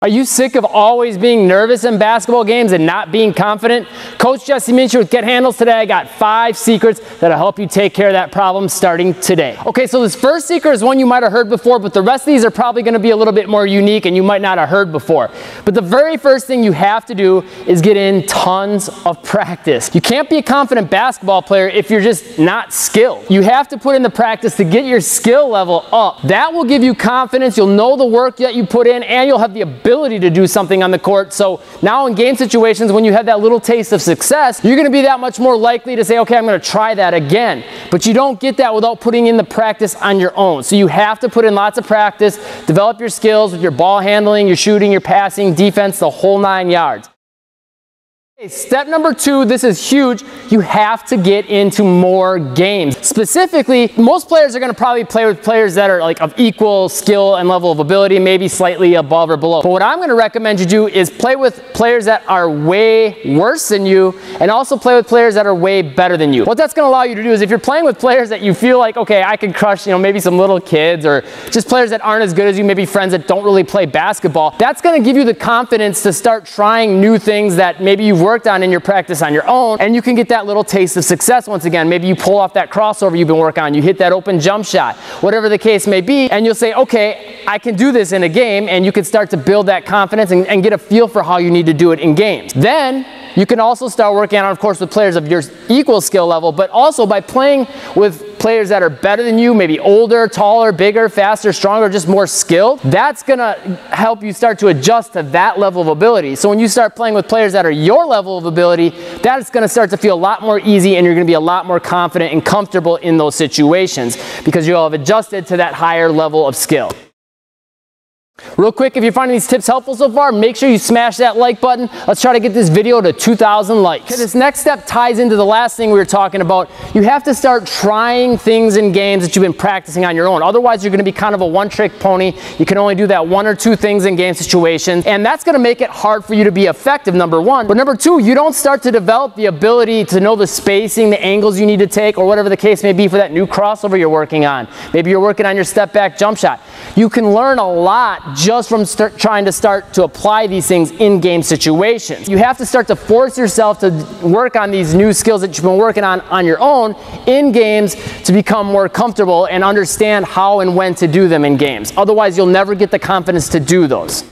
Are you sick of always being nervous in basketball games and not being confident? Coach Jesse Minshew with Get Handles today. I got 5 secrets that'll help you take care of that problem starting today. Okay, so this first secret is one you might have heard before, but the rest of these are probably going to be a little bit more unique and you might not have heard before. But the very first thing you have to do is get in tons of practice. You can't be a confident basketball player if you're just not skilled. You have to put in the practice to get your skill level up. That will give you confidence. You'll know the work that you put in and you'll have the ability to do something on the court. So now in game situations, when you have that little taste of success, you're going to be that much more likely to say, okay, I'm going to try that again. But you don't get that without putting in the practice on your own. So you have to put in lots of practice, develop your skills with your ball handling, your shooting, your passing, defense, the whole 9 yards. Okay, step number 2, this is huge. You have to get into more games. Specifically, most players are going to probably play with players that are like of equal skill and level of ability, maybe slightly above or below. But what I'm going to recommend you do is play with players that are way worse than you and also play with players that are way better than you. What that's going to allow you to do is if you're playing with players that you feel like, okay, I could crush, maybe some little kids or just players that aren't as good as you, maybe friends that don't really play basketball, that's going to give you the confidence to start trying new things that maybe you've worked on in your practice on your own, and you can get that little taste of success once again. Maybe you pull off that crossover you've been working on, you hit that open jump shot, whatever the case may be, and you'll say, okay, I can do this in a game, and you can start to build that confidence and get a feel for how you need to do it in games. Then you can also start working on, of course, with players of your equal skill level, but also by playing with players that are better than you, maybe older, taller, bigger, faster, stronger, just more skilled. That's going to help you start to adjust to that level of ability. So when you start playing with players that are your level of ability, that's going to start to feel a lot more easy and you're going to be a lot more confident and comfortable in those situations because you'll have adjusted to that higher level of skill. Real quick, if you're finding these tips helpful so far, make sure you smash that like button. Let's try to get this video to 2,000 likes. Okay, this next step ties into the last thing we were talking about. You have to start trying things in games that you've been practicing on your own. Otherwise, you're going to be kind of a one-trick pony. You can only do that 1 or 2 things in game situations, and that's going to make it hard for you to be effective, number 1. But number 2, you don't start to develop the ability to know the spacing, the angles you need to take, or whatever the case may be for that new crossover you're working on. Maybe you're working on your step-back jump shot. You can learn a lot just from trying to start to apply these things in game situations. You have to start to force yourself to work on these new skills that you've been working on your own in games to become more comfortable and understand how and when to do them in games. Otherwise, you'll never get the confidence to do those.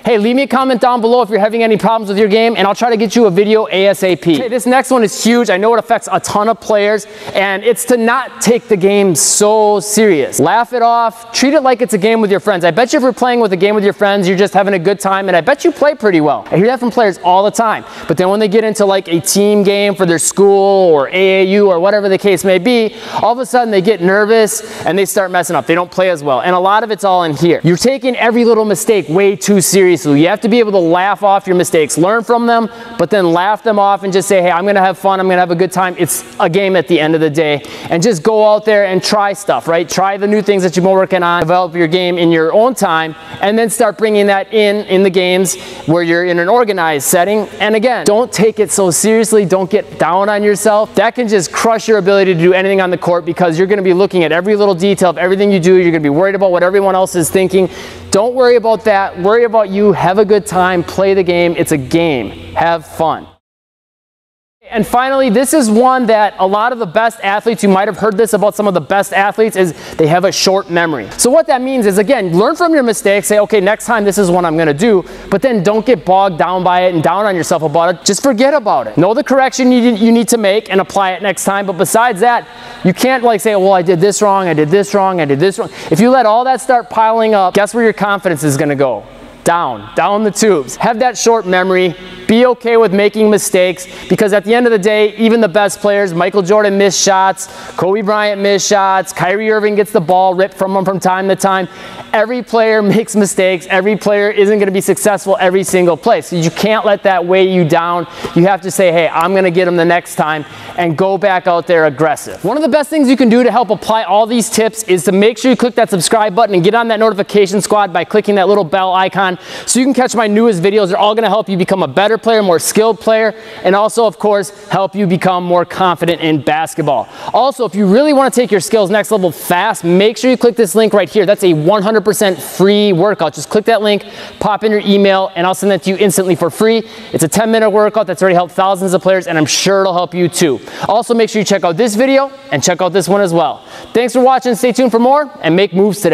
Hey, leave me a comment down below if you're having any problems with your game, and I'll try to get you a video ASAP. Okay, this next one is huge. I know it affects a ton of players, and it's to not take the game so serious. Laugh it off. Treat it like it's a game with your friends. I bet you if you're playing with a game with your friends, you're just having a good time, and I bet you play pretty well. I hear that from players all the time. But then when they get into like a team game for their school or AAU or whatever the case may be, all of a sudden they get nervous and they start messing up. They don't play as well. And a lot of it's all in here. You're taking every little mistake way too seriously. You have to be able to laugh off your mistakes, learn from them, but then laugh them off and just say, hey, I'm going to have fun, I'm going to have a good time. It's a game at the end of the day. And just go out there and try stuff, right? Try the new things that you've been working on, develop your game in your own time, and then start bringing that in the games where you're in an organized setting. And again, don't take it so seriously. Don't get down on yourself. That can just crush your ability to do anything on the court because you're going to be looking at every little detail of everything you do. You're going to be worried about what everyone else is thinking. Don't worry about that. Worry about you. Have a good time. Play the game. It's a game. Have fun. And finally, this is one that a lot of the best athletes, you might have heard this about some of the best athletes, is they have a short memory. So what that means is, again, learn from your mistakes. Say, okay, next time this is what I'm going to do. But then don't get bogged down by it and down on yourself about it. Just forget about it. Know the correction you need to make and apply it next time. But besides that, you can't like say, well, I did this wrong, I did this wrong, I did this wrong. If you let all that start piling up, guess where your confidence is going to go? Down the tubes. Have that short memory. Be okay with making mistakes because at the end of the day, even the best players, Michael Jordan missed shots, Kobe Bryant missed shots, Kyrie Irving gets the ball ripped from him from time to time. Every player makes mistakes. Every player isn't going to be successful every single play. So you can't let that weigh you down. You have to say, hey, I'm going to get him the next time and go back out there aggressive. One of the best things you can do to help apply all these tips is to make sure you click that subscribe button and get on that notification squad by clicking that little bell icon so you can catch my newest videos. They're all going to help you become a better player, more skilled player, and also, of course, help you become more confident in basketball. Also, if you really want to take your skills next level fast, make sure you click this link right here. That's a 100% free workout. Just click that link, pop in your email, and I'll send that to you instantly for free. It's a 10-minute workout that's already helped thousands of players, and I'm sure it'll help you too. Also, make sure you check out this video and check out this one as well. Thanks for watching. Stay tuned for more and make moves today.